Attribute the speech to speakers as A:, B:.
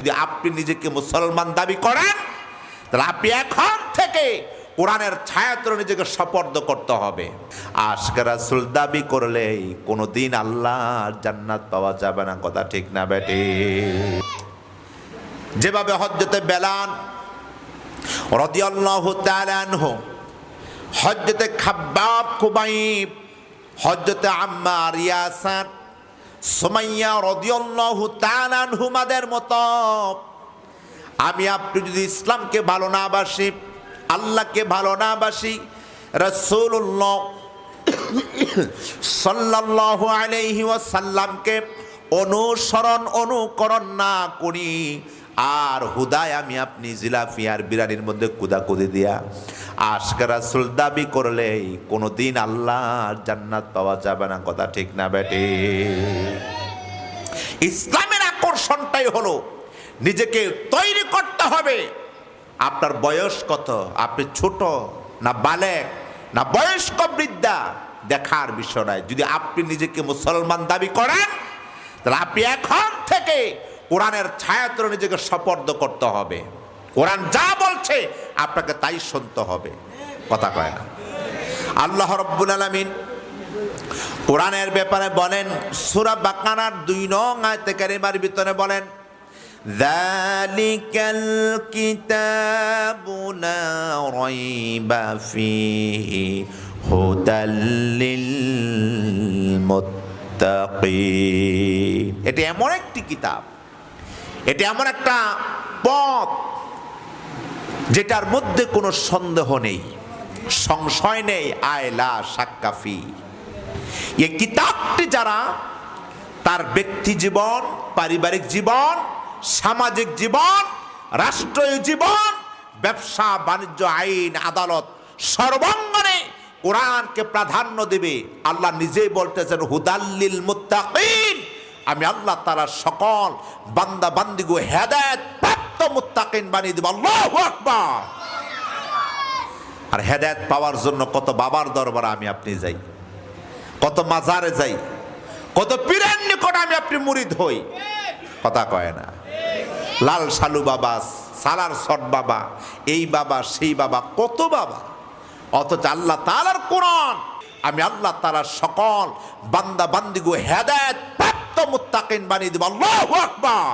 A: যদি আপনি নিজেকে মুসলমান দাবি করেন তাহলে আপনি এখন থেকে কোরআনের ছায়াতলে নিজেকে সুপর্দ করতে হবে। আশকে রাসূল দাবি করলেই কোনোদিন আল্লাহর জান্নাত পাওয়া যাবে না। কথা ঠিক না বেটি? যেভাবে হযরতে বেলাল রাদিয়াল্লাহু তাআলা আনহু, হযরতে খাব্বাব খুবাইব, হযরতে আম্মার ইয়াসার, সুমাইয়া রাদিয়াল্লাহু তাআলা আনহুমাদের মতো আমি আপনি যদি ইসলামকে ভালো না বাসি, আল্লাহকে ভালো না বাসি, রাসূলুল্লাহ সাল্লাল্লাহু আলাইহি ওয়াসাল্লামকে অনুকরণ না করি, আর হুদায় আমি আপনি জিলাফি আর বিরানির মধ্যে কুদাকুদি দিয়া আশকে রাসূল দাবি করলেই কোনোদিন আল্লাহর জান্নাত পাওয়া যাবে না। কথা ঠিক না বেটি? ইসলামের আকর্ষণটাই হলো নিজেকে তৈরি করতে হবে। আপনার বয়স কত, আপনি ছোট না বালেক না বয়স্ক বৃদ্ধা দেখার বিষয় নয়। যদি আপনি নিজেকে মুসলমান দাবি করেন তাহলে আপনি এখন থেকে কোরআনের ছায়াতলে নিজেকে সুপর্দ করতে হবে। কোরআন যা বলছে আপনাকে তাই শুনতে হবে। কথা কয় না? আল্লাহ রাব্বুল আলামিন কোরআনের ব্যাপারে বলেন, সূরা বাকারার 2 নং আয়াতে কারিমার ভিতরে বলেন, যালিকাল কিতাবু লা রাইবা ফীহি হুদাল লিল মুত্তাকিন। এটা এমন একটি কিতাব, এটা এমন একটা পথ যেটার মধ্যে কোনো সন্দেহ নেই, সংশয় নেই। আয়লা সাক্কাফি, এই কিতাবটি যারা তার ব্যক্তি জীবন, পারিবারিক জীবন, সামাজিক জীবন, রাষ্ট্রীয় জীবন, ব্যবসা বাণিজ্য, আইন আদালত সর্বাঙ্গনে কোরআনকে প্রাধান্য দেবে। আল্লাহ নিজেই বলতেছেন হুদাল্লিল মুত্তাকিন, আমি আল্লাহ তাআলা সকল বান্দা বান্দিগো হেদায়েত প্রাপ্ত মুত্তাকিন বানিয়ে দেব। আল্লাহু আকবার। আর হেদায়েত পাওয়ার জন্য কত বাবার দরবারে আমি আপনি যাই, কত মাজারে যাই, কত পীরের নিকট আমি আপনি মুরিদ হই। কথা কয় না? লাল সালু বাবা, সালার সট বাবা, এই বাবা সেই বাবা, কত বাবা। অথচ আল্লাহ তাআলার কোরআন আমি আল্লাহ তাআলার সকল বান্দা বান্দিগো হেদায়েত প্রাপ্ত মুত্তাকিন বানিয়ে দেব। আল্লাহু আকবার।